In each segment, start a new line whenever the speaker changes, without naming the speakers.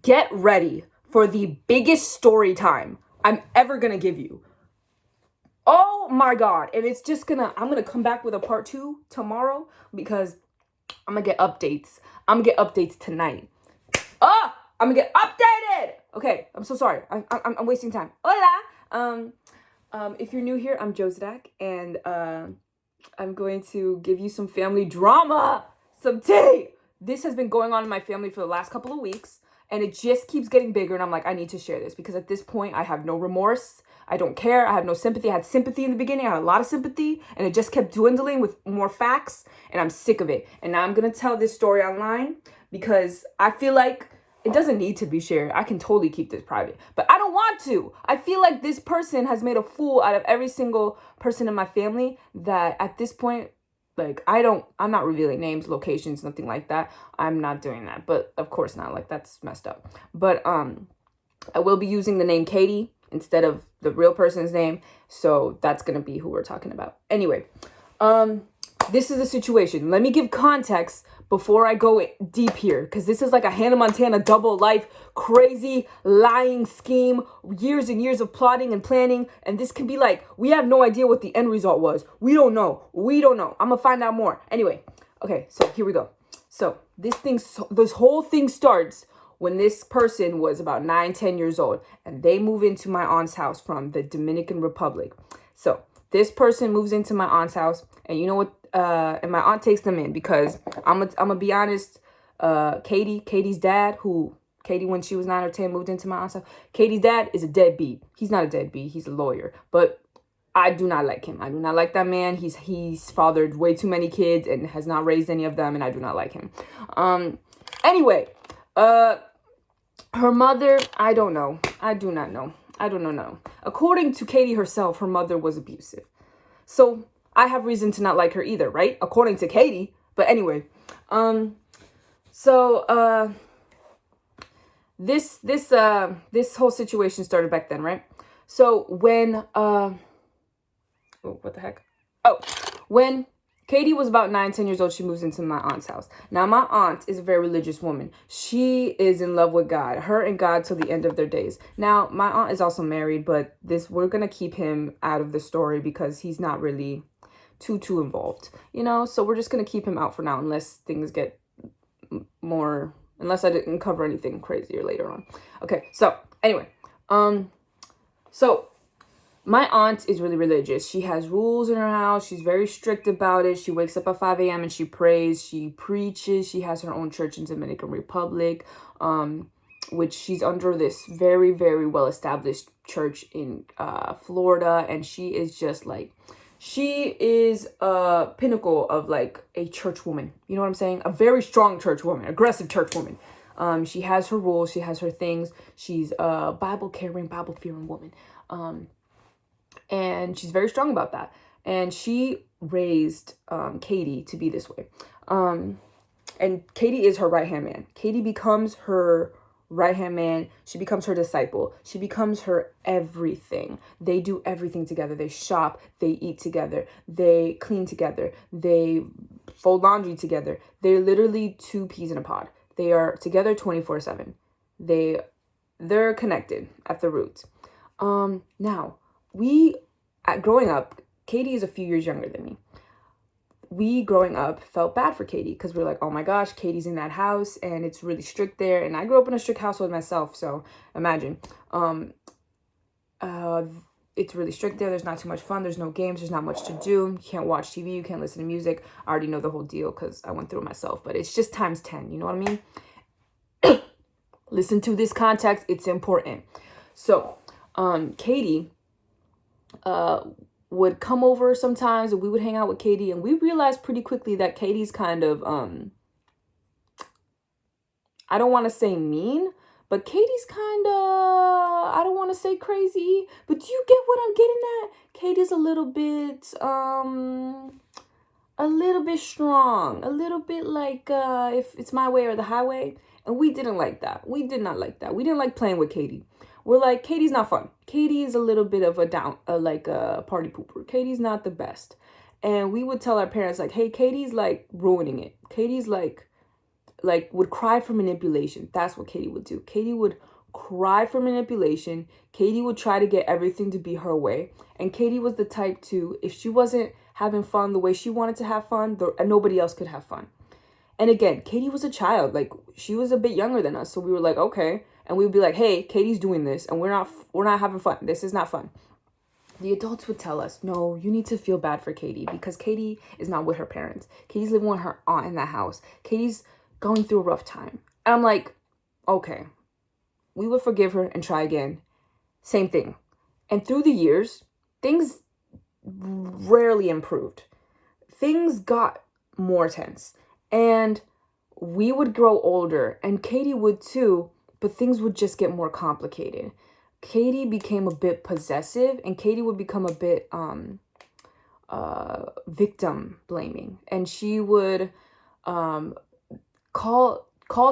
get ready for the biggest story time I'm ever gonna give you. Oh my God. And it's just I'm gonna come back with a part 2 tomorrow because I'm gonna get updates. I'm gonna get updates tonight. I'm gonna get updated. Okay, I'm so sorry. I'm wasting time. Hola. If you're new here, I'm Josdak, and I'm going to give you some family drama, some tea. This has been going on in my family for the last couple of weeks, and it just keeps getting bigger. And I'm like, I need to share this because at this point, I have no remorse. I don't care. I have no sympathy. I had sympathy in the beginning. I had a lot of sympathy, and it just kept dwindling with more facts, and I'm sick of it. And now I'm gonna tell this story online because I feel like it doesn't need to be shared. I can totally keep this private, but I don't want to. I feel like this person has made a fool out of every single person in my family that at this point, like, I'm not revealing names, locations, nothing like that. I'm not doing that, but of course not. Like, that's messed up. But I will be using the name Katie instead of the real person's name. So that's going to be who we're talking about. Anyway, this is the situation. Let me give context before I go deep here, because this is like a Hannah Montana double life, crazy lying scheme, years and years of plotting and planning. And this can be like, we have no idea what the end result was. We don't know. I'm gonna find out more. Anyway, okay, so here we go. So this whole thing starts when this person was about 9-10 years old, and they move into my aunt's house from the Dominican Republic. So this person moves into my aunt's house, and you know what? And my aunt takes them in because I'm gonna be honest. Katie's dad, Katie, when she was 9 or 10, moved into my aunt's house. Katie's dad is a deadbeat. He's not a deadbeat. He's a lawyer, but I do not like him. I do not like that man. He's fathered way too many kids and has not raised any of them, and I do not like him. Anyway, her mother, I don't know. I do not know. I don't know. According to Katie herself, her mother was abusive. So I have reason to not like her either, right? According to Katie. But anyway, this whole situation started back then, right? So when when Katie was about 9-10 years old, she moves into my aunt's house. Now, my aunt is a very religious woman. She is in love with God, her and God till the end of their days. Now, my aunt is also married, but we're going to keep him out of the story because he's not really too involved, so we're just going to keep him out for now unless things get unless I didn't cover anything crazier later on. Okay, so anyway, so my aunt is really religious. She has rules in her house. She's very strict about it. She wakes up at 5 a.m. and she prays. She preaches. She has her own church in Dominican Republic, which she's under this very, very well-established church in Florida. And she is just like, she is a pinnacle of like a church woman. You know what I'm saying? A very strong church woman, aggressive church woman. She has her rules. She has her things. She's a Bible-caring, Bible-fearing woman. And she's very strong about that. And she raised Katie to be this way. And Katie is her right-hand man. Katie becomes her right-hand man. She becomes her disciple. She becomes her everything. They do everything together. They shop. They eat together. They clean together. They fold laundry together. They're literally two peas in a pod. They are together 24/7. They're connected at the roots. Now, growing up, Katie is a few years younger than me. We, growing up, felt bad for Katie because we're like, oh my gosh, Katie's in that house and it's really strict there. And I grew up in a strict household myself, so imagine. It's really strict there. There's not too much fun. There's no games. There's not much to do. You can't watch TV. You can't listen to music. I already know the whole deal because I went through it myself, but it's just times 10. You know what I mean? Listen to this context. It's important. So, Katie would come over sometimes and we would hang out with Katie, and we realized pretty quickly that Katie's kind of I don't want to say mean, but Katie's kind of, I don't want to say crazy, but do you get what I'm getting at? Katie's a little bit strong, a little bit like if it's my way or the highway. And we didn't like that. We did not like that. We didn't like playing with Katie. We're like, Katie's not fun. Katie is a little bit of a party pooper. Katie's not the best. And we would tell our parents like, hey, Katie's like ruining it. Katie's like like would cry for manipulation. That's what Katie would do. Katie would cry for manipulation. Katie would try to get everything to be her way. And Katie was the type to, if she wasn't having fun the way she wanted to have fun, nobody else could have fun. And again, Katie was a child. Like, she was a bit younger than us. So we were like, okay. And we would be like, hey, Katie's doing this and we're not having fun. This is not fun. The adults would tell us, no, you need to feel bad for Katie because Katie is not with her parents. Katie's living with her aunt in that house. Katie's going through a rough time. And I'm like, okay, we would forgive her and try again. Same thing. And through the years, things rarely improved. Things got more tense. And we would grow older, and Katie would too, but things would just get more complicated. Katie became a bit possessive, and Katie would become a bit victim blaming, and she would call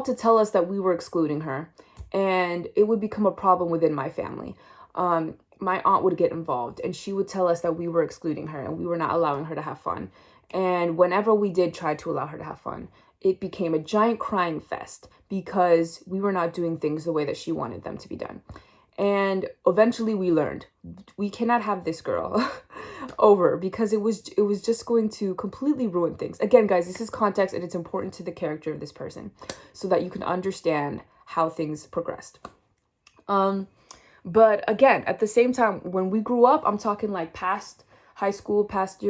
to tell us that we were excluding her, and it would become a problem within my family. My aunt would get involved, and she would tell us that we were excluding her and we were not allowing her to have fun. And whenever we did try to allow her to have fun, it became a giant crying fest because we were not doing things the way that she wanted them to be done. And eventually we learned we cannot have this girl over because it was just going to completely ruin things. Again, guys, this is context and it's important to the character of this person so that you can understand how things progressed. But again, at the same time, when we grew up, I'm talking like past high school, past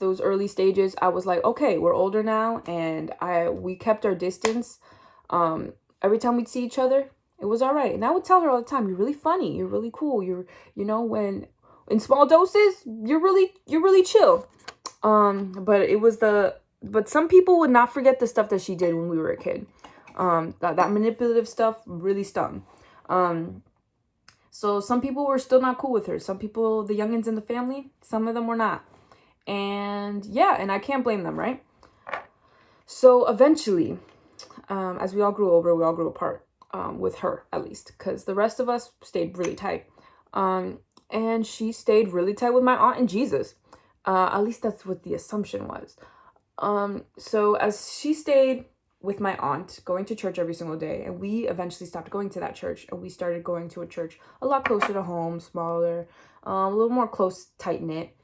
those early stages, I was like, okay, we're older now, and we kept our distance. Every time we'd see each other, it was all right. And I would tell her all the time, you're really funny, you're really cool, when in small doses, you're really chill. But some people would not forget the stuff that she did when we were a kid. That manipulative stuff really stung. So some people were still not cool with her. Some people, the youngins in the family, some of them were not. And yeah, and I can't blame them, right? So eventually, as we all grew older, we all grew apart, with her at least, because the rest of us stayed really tight. And she stayed really tight with my aunt and Jesus. At least that's what the assumption was. So as she stayed with my aunt, going to church every single day, and we eventually stopped going to that church, and we started going to a church a lot closer to home, smaller, a little more close, tight-knit.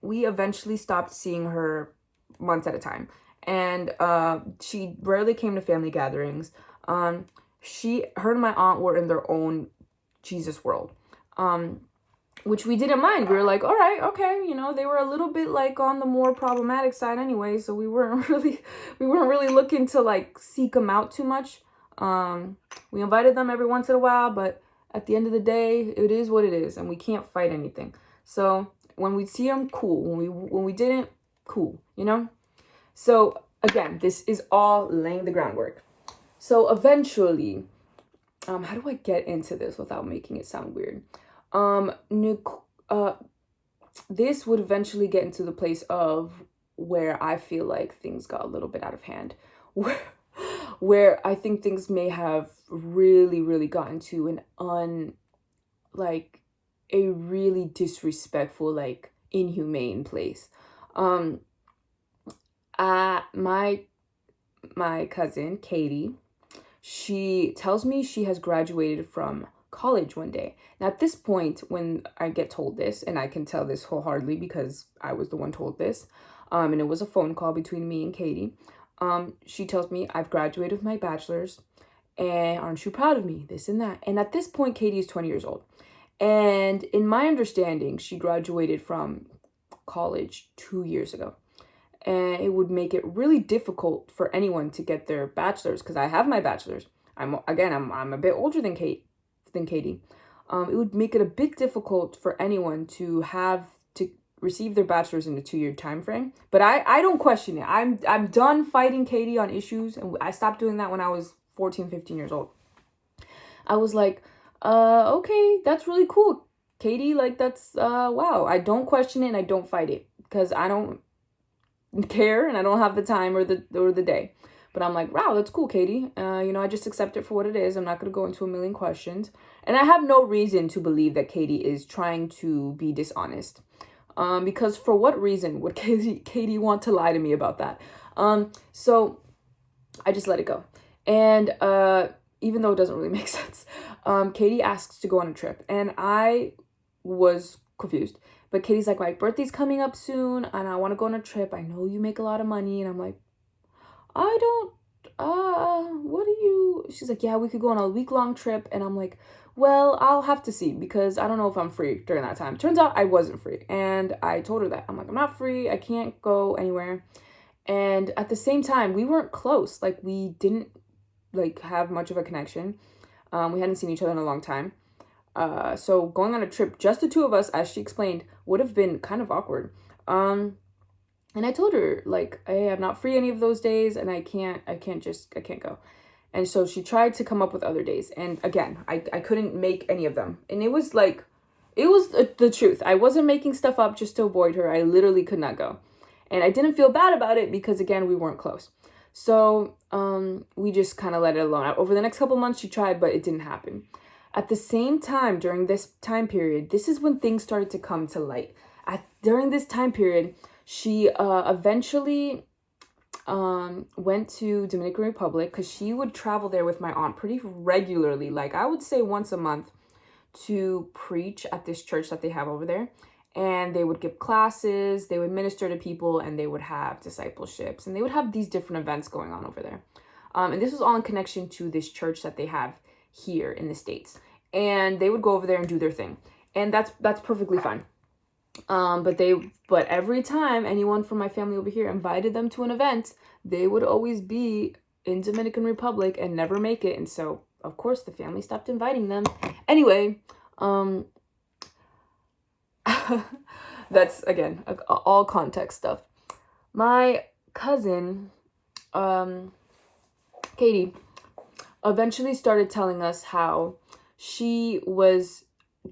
We eventually stopped seeing her months at a time, and she rarely came to family gatherings. Her and my aunt were in their own Jesus world, which we didn't mind. We were like, all right, okay, they were a little bit like on the more problematic side anyway, so we weren't really looking to like seek them out too much. We invited them every once in a while, but at the end of the day, it is what it is, and we can't fight anything. So when we see them, cool. When we didn't, cool, So again, this is all laying the groundwork. So eventually, how do I get into this without making it sound weird? This would eventually get into the place of where I feel like things got a little bit out of hand, where I think things may have really, really gotten to a really disrespectful, like inhumane place. My cousin Katie, she tells me she has graduated from college one day. Now at this point, when I get told this, and I can tell this wholeheartedly because I was the one told this, and it was a phone call between me and Katie, she tells me, I've graduated with my bachelor's, and aren't you proud of me, this and that. And at this point, Katie is 20 years old, and in my understanding, she graduated from college 2 years ago. And it would make it really difficult for anyone to get their bachelor's, because I have my bachelor's. I'm a bit older than Katie. It would make it a bit difficult for anyone to receive their bachelor's in a 2-year time frame. But I don't question it. I'm done fighting Katie on issues, and I stopped doing that when I was 14, 15 years old. I was like, okay, that's really cool, Katie. Like, that's wow. I don't question it and I don't fight it because I don't care and I don't have the time or the day. But I'm like, wow, that's cool, Katie. I just accept it for what it is. I'm not going to go into a million questions. And I have no reason to believe that Katie is trying to be dishonest. Because for what reason would Katie want to lie to me about that? So I just let it go. And even though it doesn't really make sense, Katie asks to go on a trip, and I was confused. But Katie's like, my birthday's coming up soon, and I want to go on a trip. I know you make a lot of money. And I'm like, I don't, what do you, she's like, yeah, we could go on a week-long trip. And I'm like, well, I'll have to see, because I don't know if I'm free during that time. Turns out I wasn't free. And I told her that. I'm like, I'm not free. I can't go anywhere. And at the same time, we weren't close. Like, we didn't, like, have much of a connection. We hadn't seen each other in a long time. So going on a trip, just the two of us, as she explained, would have been kind of awkward. And I told her, like, hey, I'm not free any of those days, and I can't go. And so she tried to come up with other days. And again, I couldn't make any of them. And it was like, it was the truth. I wasn't making stuff up just to avoid her. I literally could not go. And I didn't feel bad about it because, again, we weren't close. So we just kind of let it alone. Over the next couple months, she tried, but it didn't happen. At the same time, during this time period, this is when things started to come to light. During this time period, she eventually went to Dominican Republic, because she would travel there with my aunt pretty regularly. Like, I would say once a month, to preach at this church that they have over there. And they would give classes, they would minister to people, and they would have discipleships, and they would have these different events going on over there. And this was all in connection to this church that they have here in the States. And they would go over there and do their thing. And that's perfectly fine. But every time anyone from my family over here invited them to an event, they would always be in Dominican Republic and never make it. And so, of course, the family stopped inviting them. Anyway, that's, again, all context stuff. My cousin, Katie, eventually started telling us how she was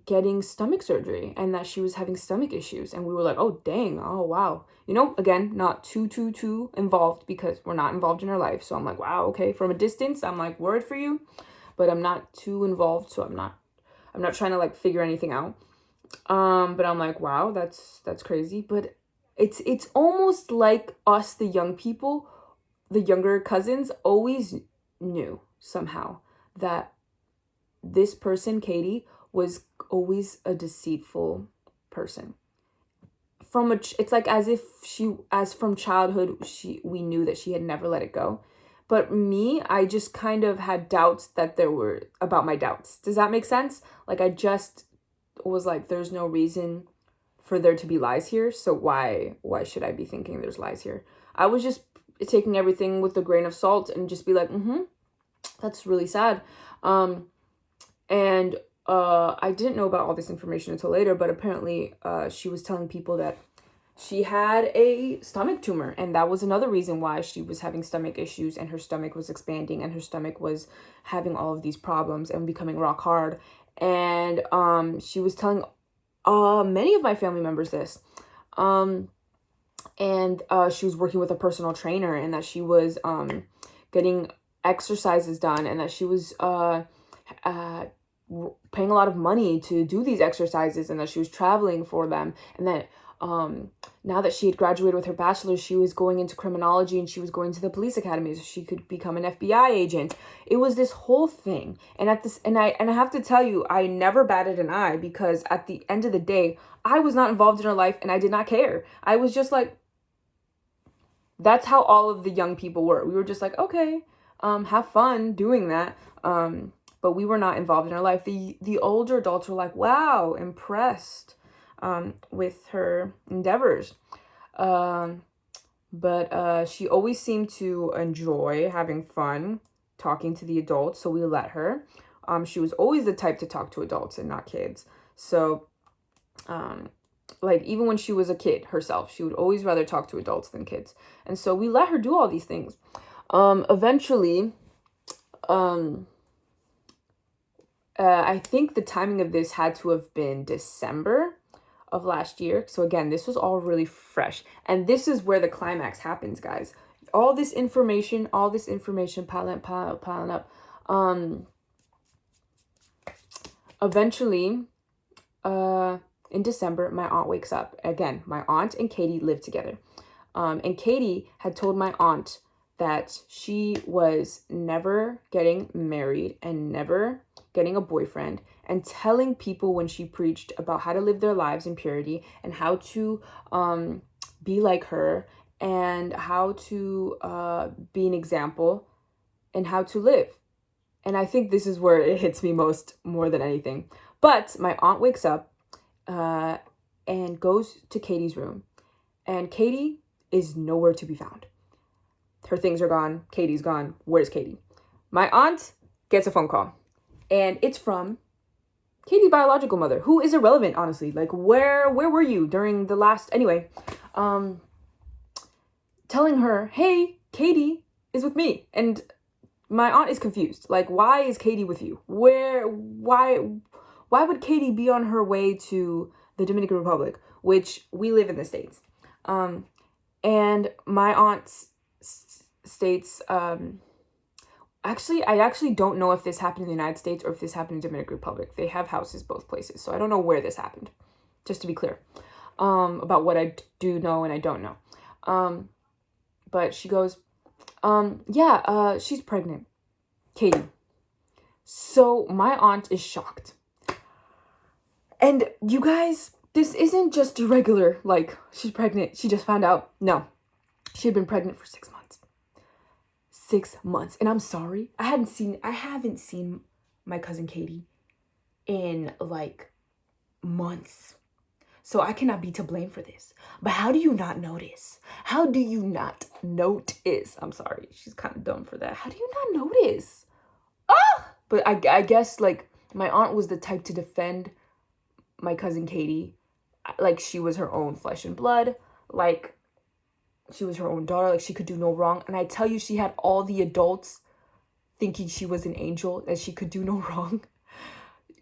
getting stomach surgery and that she was having stomach issues. And we were like, oh, dang, oh, wow. You know, again, not too involved, because we're not involved in her life. So I'm like, wow, okay. From a distance, I'm like worried for you, but I'm not too involved. So I'm not trying to like figure anything out. But I'm like, wow, that's crazy. But it's almost like us, the young people, the younger cousins, always knew somehow that this person, Katie, was always a deceitful person. It's like as if from childhood, we knew that she had never let it go. But me, I just kind of had doubts that there were about my doubts. Does that make sense? Like, I just was like, there's no reason for there to be lies here, so why should I be thinking there's lies here? I was just taking everything with a grain of salt and just be like, that's really sad. And I didn't know about all this information until later, but apparently she was telling people that she had a stomach tumor, and that was another reason why she was having stomach issues, and her stomach was expanding, and her stomach was having all of these problems and becoming rock hard. And she was telling many of my family members this. And she was working with a personal trainer, and that she was getting exercises done, and that she was paying a lot of money to do these exercises, and that she was traveling for them, and that now that she had graduated with her bachelor's, she was going into criminology, and she was going to the police academy so she could become an FBI agent. It was this whole thing. And I have to tell you, I never batted an eye, because at the end of the day, I was not involved in her life, and I did not care. I was just like, that's how all of the young people were. We were just like, okay, have fun doing that. But we were not involved in her life. The older adults were like, wow, impressed with her endeavors. But she always seemed to enjoy having fun talking to the adults, so we let her. She was always the type to talk to adults and not kids. So, like, even when she was a kid herself, she would always rather talk to adults than kids. And so we let her do all these things. Eventually, I think the timing of this had to have been December of last year. So again, this was all really fresh. And this is where the climax happens, guys. All this information piling up. Eventually, in December, my aunt wakes up. Again, my aunt and Katie live together. And Katie had told my aunt that she was never getting married and never getting a boyfriend, and telling people when she preached about how to live their lives in purity and how to be like her, and how to be an example, and how to live. And I think this is where it hits me more than anything. But my aunt wakes up and goes to Katie's room, and Katie is nowhere to be found. Her things are gone. Katie's gone. Where's Katie? My aunt gets a phone call, and it's from Katie's biological mother, who is irrelevant, honestly. Like, where were you during the last... Anyway, telling her, hey, Katie is with me. And my aunt is confused. Like, why is Katie with you? Why would Katie be on her way to the Dominican Republic, which we live in the States? And my aunt states, actually, I actually don't know if this happened in the United States or if this happened in the Dominican Republic. They have houses both places, so I don't know where this happened, just to be clear, about what I do know and I don't know. But she goes, she's pregnant, Katie. So my aunt is shocked. And you guys, this isn't just irregular, like, she's pregnant, she just found out. No, she had been pregnant for 6 months. 6 months. And I'm sorry, I haven't seen my cousin Katie in, like, months. So I cannot be to blame for this. But how do you not notice? How do you not notice? I'm sorry, she's kind of dumb for that. How do you not notice? But I guess, like, my aunt was the type to defend my cousin Katie like she was her own flesh and blood, like she was her own daughter, like she could do no wrong. And I tell you, she had all the adults thinking she was an angel, that she could do no wrong.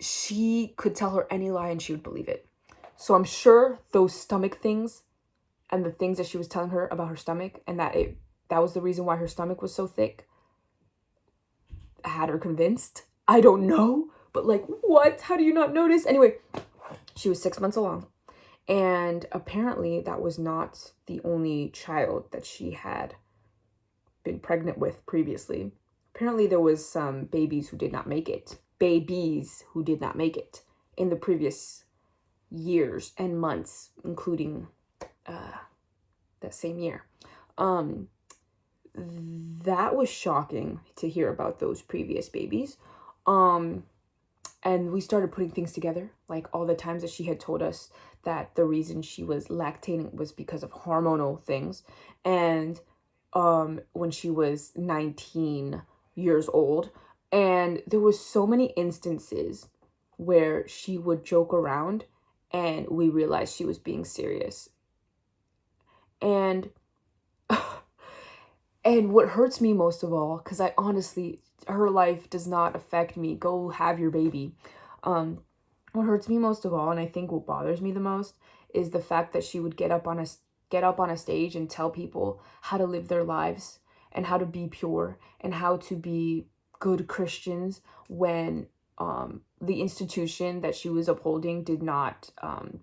She could tell her any lie and she would believe it. So I'm sure those stomach things and the things that she was telling her about her stomach, and that was the reason why her stomach was so thick, had her convinced. I don't know, but like, what? How do you not notice? Anyway, she was 6 months along, and apparently that was not the only child that she had been pregnant with previously. Apparently there was some babies who did not make it in the previous years and months, including that same year. That was shocking to hear about those previous babies. And we started putting things together, like all the times that she had told us that the reason she was lactating was because of hormonal things. And when she was 19 years old, and there was so many instances where she would joke around and we realized she was being serious. And and what hurts me most of all, because I honestly, her life does not affect me. Go have your baby. What hurts me most of all, and I think what bothers me the most, is the fact that she would get up on a stage and tell people how to live their lives and how to be pure and how to be good Christians, when the institution that she was upholding did not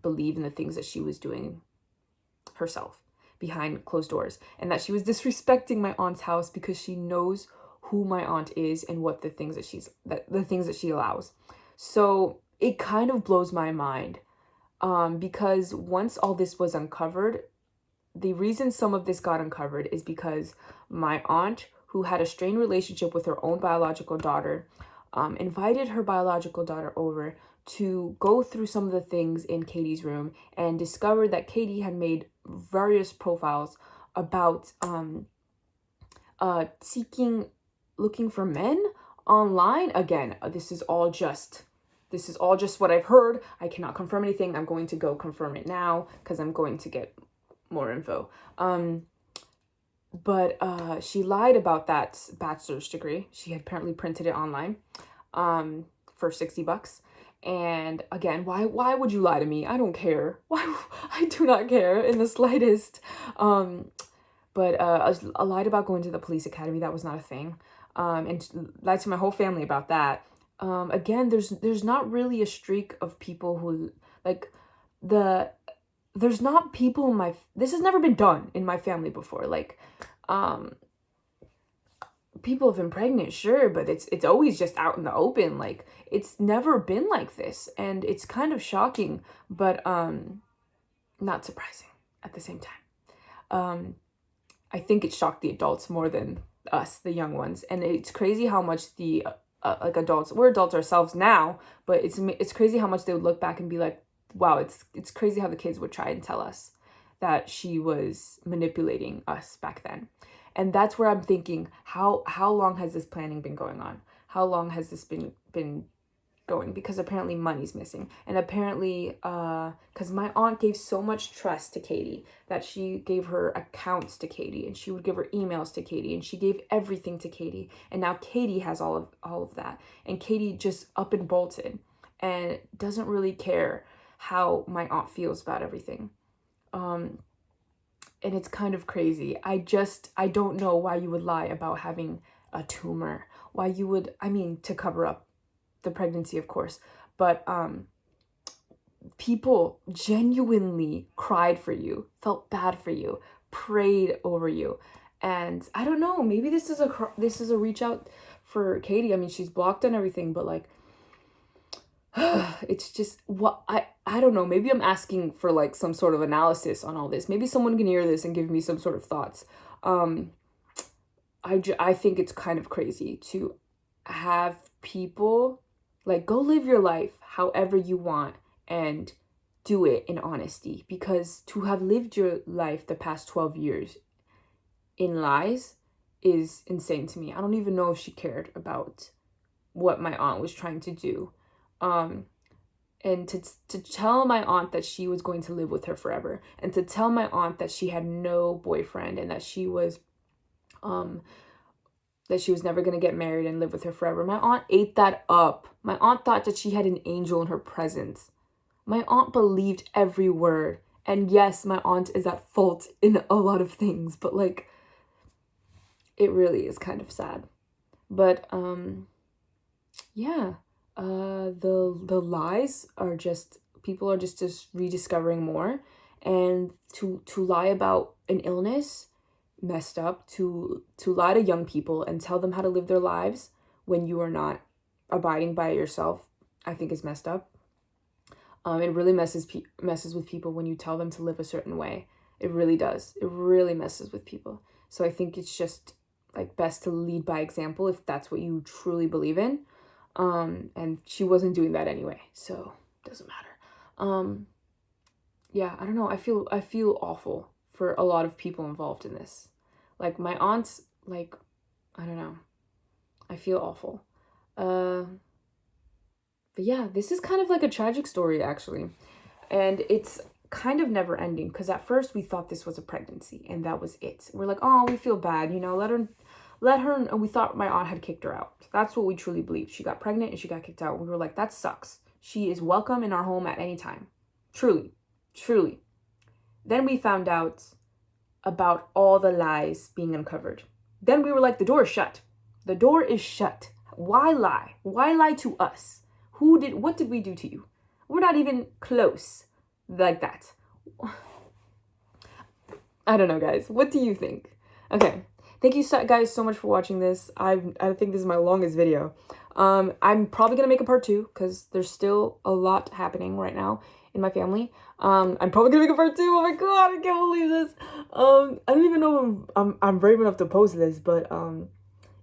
believe in the things that she was doing herself behind closed doors, and that she was disrespecting my aunt's house because she knows who my aunt is and what the things that she allows. So it kind of blows my mind, because once all this was uncovered, the reason some of this got uncovered is because my aunt, who had a strained relationship with her own biological daughter, invited her biological daughter over to go through some of the things in Katie's room, and discovered that Katie had made various profiles about looking for men online. Again, this is all just what I've heard. I cannot confirm anything. I'm going to go confirm it now because I'm going to get more info. But she lied about that bachelor's degree. She had apparently printed it online for $60. And again, why would you lie to me? I don't care. Why? I do not care in the slightest. But I lied about going to the police academy. That was not a thing. And lied to my whole family about that. Again, there's not really a streak of people who, like, the there's not people in my, this has never been done in my family before. Like, people have been pregnant, sure, but it's always just out in the open. Like, it's never been like this, and it's kind of shocking, but not surprising at the same time. I think it shocked the adults more than us, the young ones, and it's crazy how much the like adults, we're adults ourselves now, but it's crazy how much they would look back and be like, wow, it's crazy how the kids would try and tell us that she was manipulating us back then. And that's where I'm thinking, how long has this planning been going on? How long has this been going? Because apparently money's missing. And apparently, because my aunt gave so much trust to Katie that she gave her accounts to Katie, and she would give her emails to Katie, and she gave everything to Katie. And now Katie has all of that. And Katie just up and bolted and doesn't really care how my aunt feels about everything. And it's kind of crazy. I don't know why you would lie about having a tumor. Why you would, I mean, to cover up the pregnancy, of course. But people genuinely cried for you, felt bad for you, prayed over you. And I don't know, maybe this is a reach out for Katie. I mean, she's blocked on everything, but like, it's just what I don't know. Maybe I'm asking for like some sort of analysis on all this. Maybe someone can hear this and give me some sort of thoughts. I think it's kind of crazy to have people like, go live your life however you want and do it in honesty, because to have lived your life the past 12 years in lies is insane to me. I don't even know if she cared about what my aunt was trying to do. And to tell my aunt that she was going to live with her forever, and to tell my aunt that she had no boyfriend and that she was never going to get married and live with her forever. My aunt ate that up. My aunt thought that she had an angel in her presence. My aunt believed every word. And yes, my aunt is at fault in a lot of things, but like, it really is kind of sad. But yeah. The lies are just, people are just rediscovering more, and to lie about an illness, messed up. To lie to young people and tell them how to live their lives when you are not abiding by it yourself, I think is messed up. It really messes with people when you tell them to live a certain way. It really does. It really messes with people. So I think it's just like best to lead by example if that's what you truly believe in. And she wasn't doing that anyway, so it doesn't matter. Yeah, I don't know. I feel awful for a lot of people involved in this. Like my aunts, like, I don't know. I feel awful. But yeah, this is kind of like a tragic story, actually. And it's kind of never ending, because at first we thought this was a pregnancy and that was it. We're like, oh, we feel bad, let her, and we thought my aunt had kicked her out. That's what we truly believed. She got pregnant and she got kicked out. We were like, that sucks. She is welcome in our home at any time. Truly. Then we found out about all the lies being uncovered. Then we were like, the door is shut. The door is shut. Why lie? Why lie to us? What did we do to you? We're not even close like that. I don't know, guys. What do you think? Okay. Thank you guys so much for watching this. I think this is my longest video. I'm probably going to make a part 2 because there's still a lot happening right now in my family. I'm probably going to make a part 2. Oh my god, I can't believe this. I don't even know if I'm brave enough to post this, but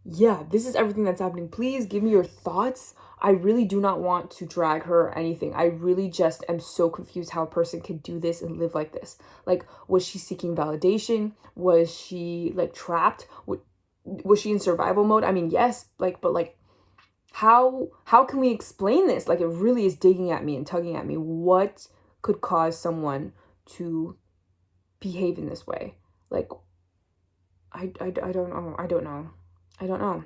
yeah, this is everything that's happening. Please give me your thoughts. I really do not want to drag her or anything. I really just am so confused how a person could do this and live like this. Like, was she seeking validation? Was she like trapped? Was she in survival mode? I mean, yes, like, but like, how can we explain this? Like, it really is digging at me and tugging at me. What could cause someone to behave in this way? Like, I don't know.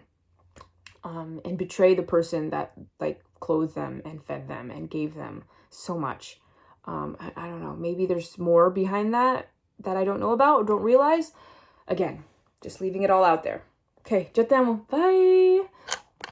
And betray the person that like clothed them and fed them and gave them so much. I don't know. Maybe there's more behind that I don't know about or don't realize. Again, just leaving it all out there. Okay, jattiamo. Bye.